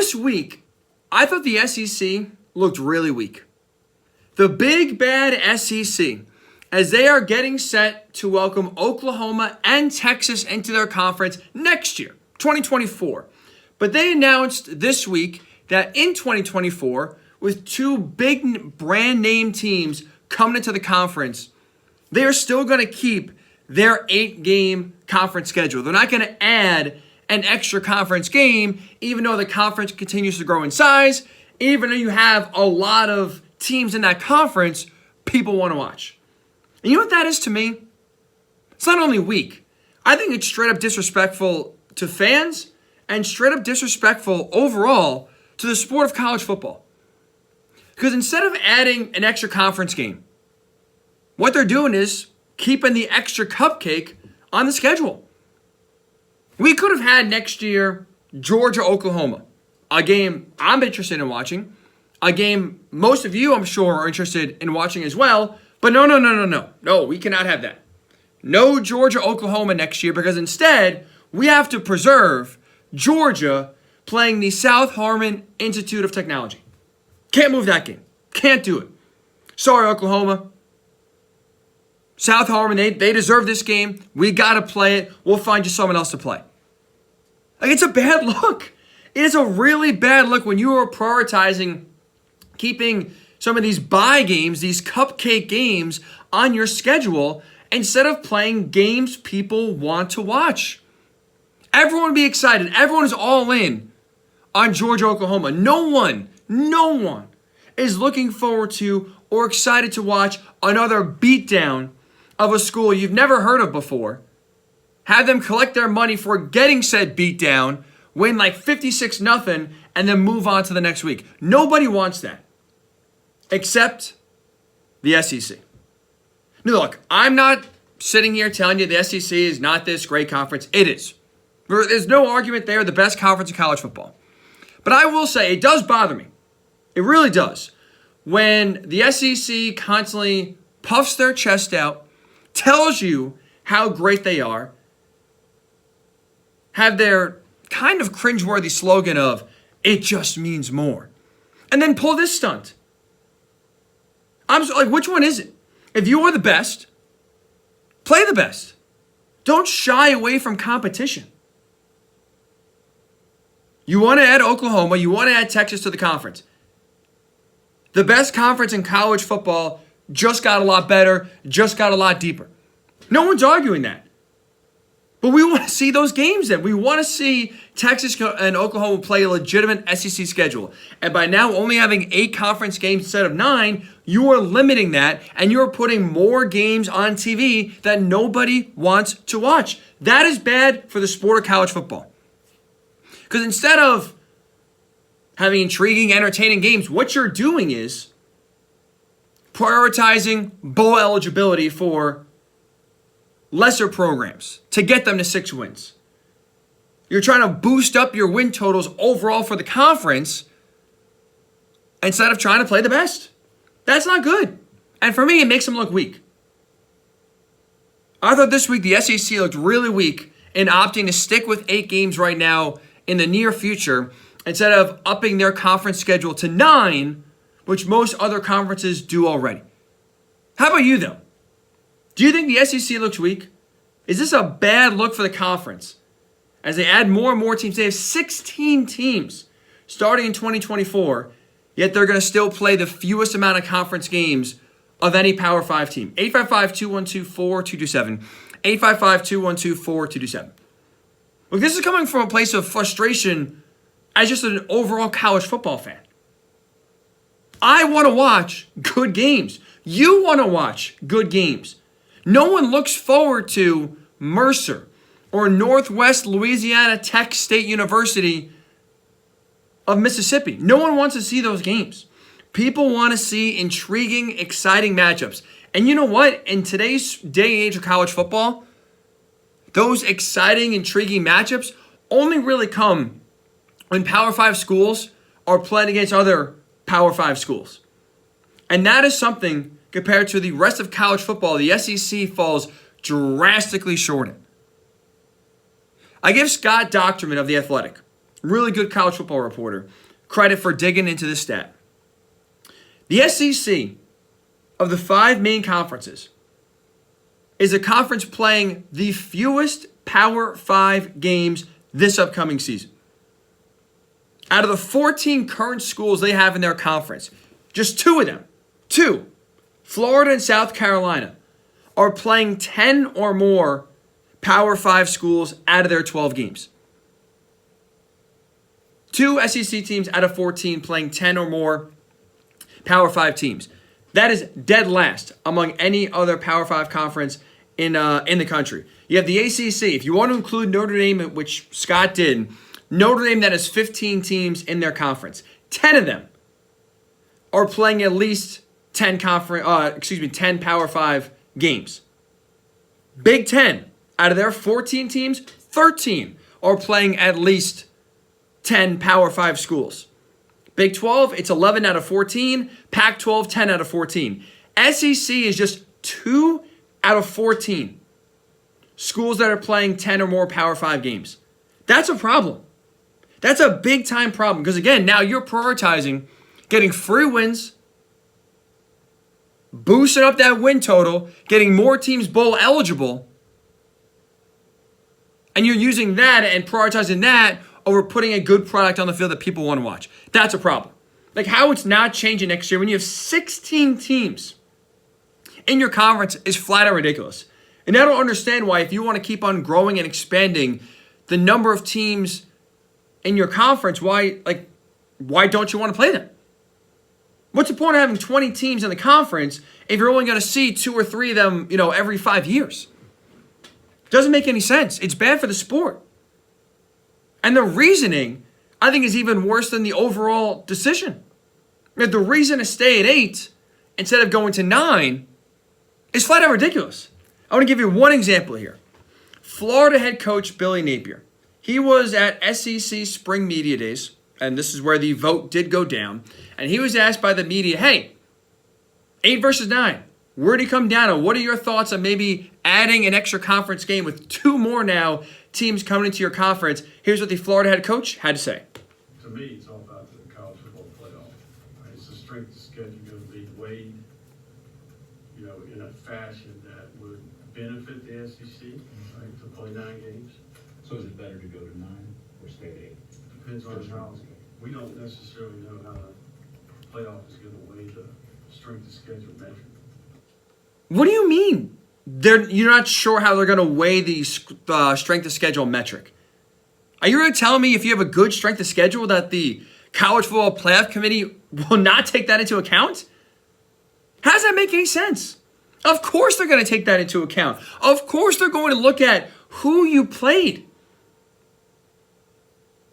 this week, I thought the SEC looked really weak. The big bad SEC, as they are getting set to welcome Oklahoma and Texas into their conference next year, 2024. But they announced this week that in 2024, with two big brand name teams coming into the conference, they are still going to keep their 8-game conference schedule. They're not going to add an extra conference game, even though the conference continues to grow in size, even though you have a lot of teams in that conference people want to watch. And you know what that is to me? It's not only weak. I think it's straight up disrespectful to fans and straight up disrespectful overall to the sport of college football. Because instead of adding an extra conference game, what they're doing is keeping the extra cupcake on the schedule. We could have had next year Georgia-Oklahoma, a game I'm interested in watching, a game most of you, I'm sure, are interested in watching as well. But no. No, we cannot have that. No Georgia-Oklahoma next year because instead we have to preserve Georgia playing the South Harmon Institute of Technology. Can't move that game. Can't do it. Sorry, Oklahoma. South Harmon, they deserve this game. We got to play it. We'll find you someone else to play. Like, it's a bad look. It is a really bad look when you are prioritizing keeping some of these bye games, these cupcake games on your schedule instead of playing games people want to watch. Everyone would be excited. Everyone is all in on Georgia, Oklahoma. No one is looking forward to or excited to watch another beatdown of a school you've never heard of before. Have them collect their money for getting said beatdown, win like 56-0, and then move on to the next week. Nobody wants that. Except the SEC. Now look, I'm not sitting here telling you the SEC is not this great conference. It is. There's no argument they're the best conference in college football. But I will say, it does bother me. It really does. When the SEC constantly puffs their chest out, tells you how great they are, have their kind of cringeworthy slogan of, it just means more. And then pull this stunt. I'm like, which one is it? If you are the best, play the best. Don't shy away from competition. You want to add Oklahoma, you want to add Texas to the conference. The best conference in college football just got a lot better, just got a lot deeper. No one's arguing that. But we want to see those games then. We want to see Texas and Oklahoma play a legitimate SEC schedule. And by now only having 8 conference games instead of 9, you are limiting that and you're putting more games on TV that nobody wants to watch. That is bad for the sport of college football. Because instead of having intriguing, entertaining games, what you're doing is prioritizing bowl eligibility for lesser programs to get them to 6 wins. You're trying to boost up your win totals overall for the conference instead of trying to play the best. That's not good. And for me, it makes them look weak. I thought this week the SEC looked really weak in opting to stick with 8 games right now in the near future instead of upping their conference schedule to 9, which most other conferences do already. How about you, though? Do you think the SEC looks weak? Is this a bad look for the conference? As they add more and more teams, they have 16 teams starting in 2024, yet they're going to still play the fewest amount of conference games of any Power 5 team. 855-212-4227. 855-212-4227. Look, this is coming from a place of frustration as just an overall college football fan. I want to watch good games. You want to watch good games. No one looks forward to Mercer or Northwest Louisiana Tech State University of Mississippi. No one wants to see those games. People want to see intriguing, exciting matchups. And you know what? In today's day and age of college football, those exciting, intriguing matchups only really come when Power 5 schools are playing against other Power 5 schools. And that is something compared to the rest of college football, the SEC falls drastically short in. I give Scott Docterman of The Athletic really good college football reporter, credit for digging into this stat. The SEC, of the 5 main conferences, is a conference playing the fewest Power 5 games this upcoming season. Out of the 14 current schools they have in their conference, just 2 of them, Florida and South Carolina, are playing 10 or more Power 5 schools out of their 12 games. 2 SEC teams out of 14 playing 10 or more Power 5 teams. That is dead last among any other Power 5 conference in the country. You have the ACC. If you want to include Notre Dame, which Scott did, Notre Dame that has 15 teams in their conference. 10 of them are playing at least 10 Power 5 games. Big 10, out of their 14 teams, 13 are playing at least 10 Power 5 schools. Big 12, it's 11 out of 14. Pac-12, 10 out of 14. SEC is just 2 out of 14 schools that are playing 10 or more Power 5 games. That's a problem. That's a big time problem because, again, now you're prioritizing getting free wins, boosting up that win total, getting more teams bowl eligible, and you're using that and prioritizing that over putting a good product on the field that people want to watch. That's a problem. Like how it's not changing next year when you have 16 teams in your conference is flat out ridiculous. And I don't understand why, if you want to keep on growing and expanding the number of teams in your conference, why don't you want to play them? What's the point of having 20 teams in the conference if you're only going to see 2 or 3 of them, every 5 years? Doesn't make any sense. It's bad for the sport. And the reasoning, I think, is even worse than the overall decision. The reason to stay at 8 instead of going to 9 is flat out ridiculous. I want to give you one example here. Florida head coach Billy Napier. He was at SEC Spring Media Days, and this is where the vote did go down, and he was asked by the media, hey, 8 versus 9, where do you come down on? What are your thoughts on maybe adding an extra conference game with 2 more now teams coming into your conference? Here's what the Florida head coach had to say. To me, it's all about the college football playoff. Right? It's the strength of schedule going to be weighed, in a fashion that would benefit the SEC, right, to play 9 games. So is it better to go to 9 or stay at 8? Depends on how. We don't necessarily know how the playoff is going to weigh the strength of schedule measure. What do you mean? You're not sure how they're going to weigh the strength of schedule metric? Are you really telling me if you have a good strength of schedule that the College Football Playoff Committee will not take that into account? How does that make any sense? Of course they're going to take that into account. Of course they're going to look at who you played.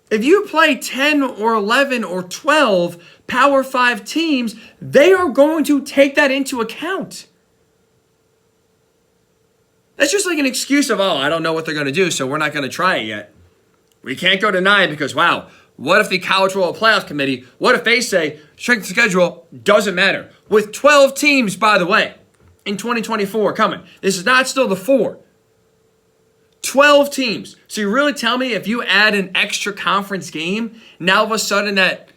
If you play 10 or 11 or 12 Power 5 teams, they are going to take that into account. That's just like an excuse of, I don't know what they're going to do, so we're not going to try it yet. We can't go to 9 because, what if the College Football Playoff Committee, what if they say strength of schedule doesn't matter? With 12 teams, by the way, in 2024 coming. This is not still the 4. 12 teams. So you really tell me if you add an extra conference game, now all of a sudden that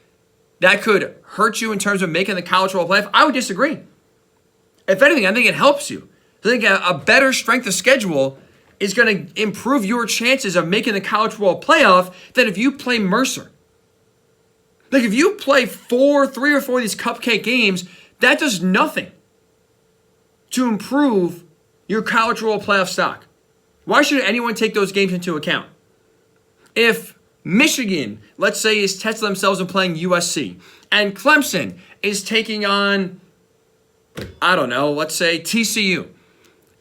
could hurt you in terms of making the college football playoff? I would disagree. If anything, I think it helps you. I think a better strength of schedule is going to improve your chances of making the college football playoff than if you play Mercer. Like if you play 3 or 4 of these cupcake games, that does nothing to improve your college football playoff stock. Why should anyone take those games into account? If Michigan, let's say, is testing themselves and playing USC, and Clemson is taking on, let's say TCU,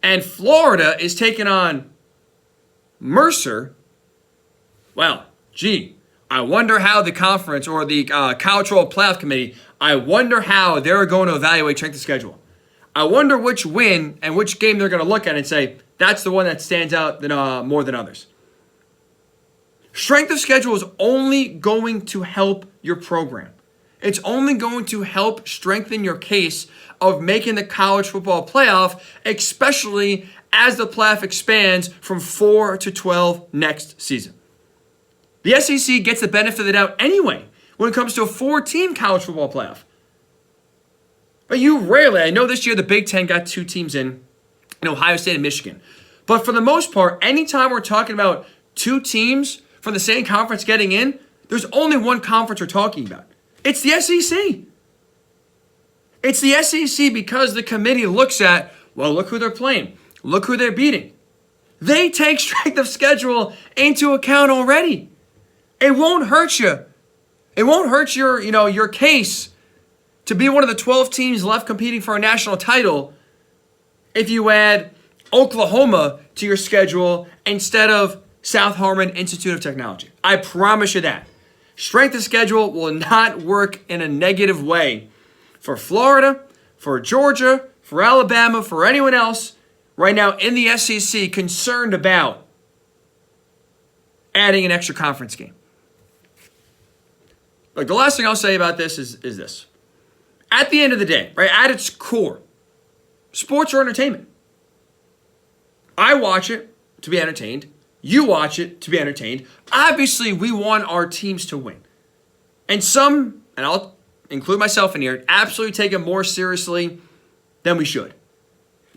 and Florida is taking on Mercer, I wonder how the conference or the College Football Playoff Committee, I wonder how they're going to evaluate strength of schedule. I wonder which win and which game they're going to look at and say, that's the one that stands out more than others. Strength of schedule is only going to help your program. It's only going to help strengthen your case of making the college football playoff, especially as the playoff expands from 4 to 12 next season. The SEC gets the benefit of the doubt anyway when it comes to a 4-team college football playoff. But you rarely, I know this year the Big Ten got 2 teams in Ohio State and Michigan. But for the most part, anytime we're talking about 2 teams from the same conference getting in, there's only one conference we're talking about. It's the SEC. It's the SEC because the committee looks at, well, look who they're playing. Look who they're beating. They take strength of schedule into account already. It won't hurt you. It won't hurt your case to be one of the 12 teams left competing for a national title if you add Oklahoma to your schedule instead of South Harmon Institute of Technology. I promise you that. Strength of schedule will not work in a negative way for Florida, for Georgia, for Alabama, for anyone else right now in the SEC concerned about adding an extra conference game. Look, the last thing I'll say about this is this. At the end of the day, right, at its core, sports are entertainment. I watch it to be entertained. You watch it to be entertained. Obviously, we want our teams to win. And some, and I'll include myself in here, absolutely take it more seriously than we should.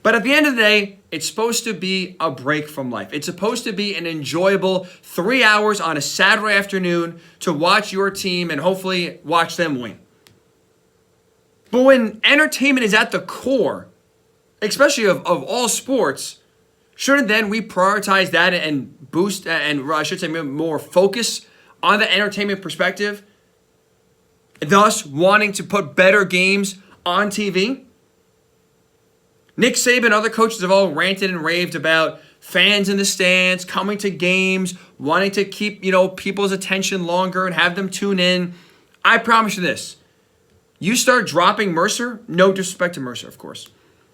But at the end of the day, it's supposed to be a break from life. It's supposed to be an enjoyable 3 hours on a Saturday afternoon to watch your team and hopefully watch them win. But when entertainment is at the core, especially of all sports, shouldn't then we prioritize that and boost, and I should say more focus on the entertainment perspective, thus wanting to put better games on TV? Nick Saban and other coaches have all ranted and raved about fans in the stands, coming to games, wanting to keep, people's attention longer and have them tune in. I promise you this. You start dropping Mercer, no disrespect to Mercer, of course,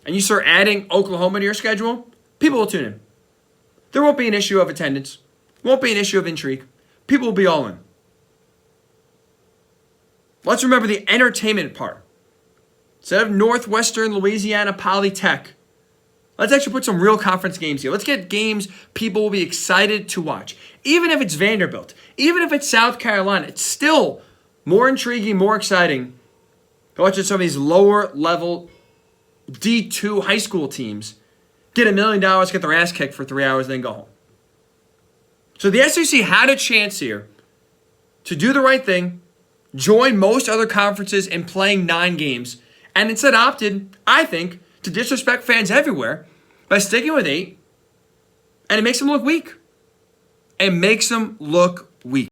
and you start adding Oklahoma to your schedule, people will tune in. There won't be an issue of attendance. Won't be an issue of intrigue. People will be all in. Let's remember the entertainment part. Instead of Northwestern Louisiana Polytech, let's actually put some real conference games here. Let's get games people will be excited to watch. Even if it's Vanderbilt, even if it's South Carolina, it's still more intriguing, more exciting to watch some of these lower level D2 high school teams get $1 million, get their ass kicked for 3 hours, then go home. So the SEC had a chance here to do the right thing, join most other conferences in playing 9 games, and instead opted, I think, to disrespect fans everywhere by sticking with 8, and it makes them look weak. It makes them look weak.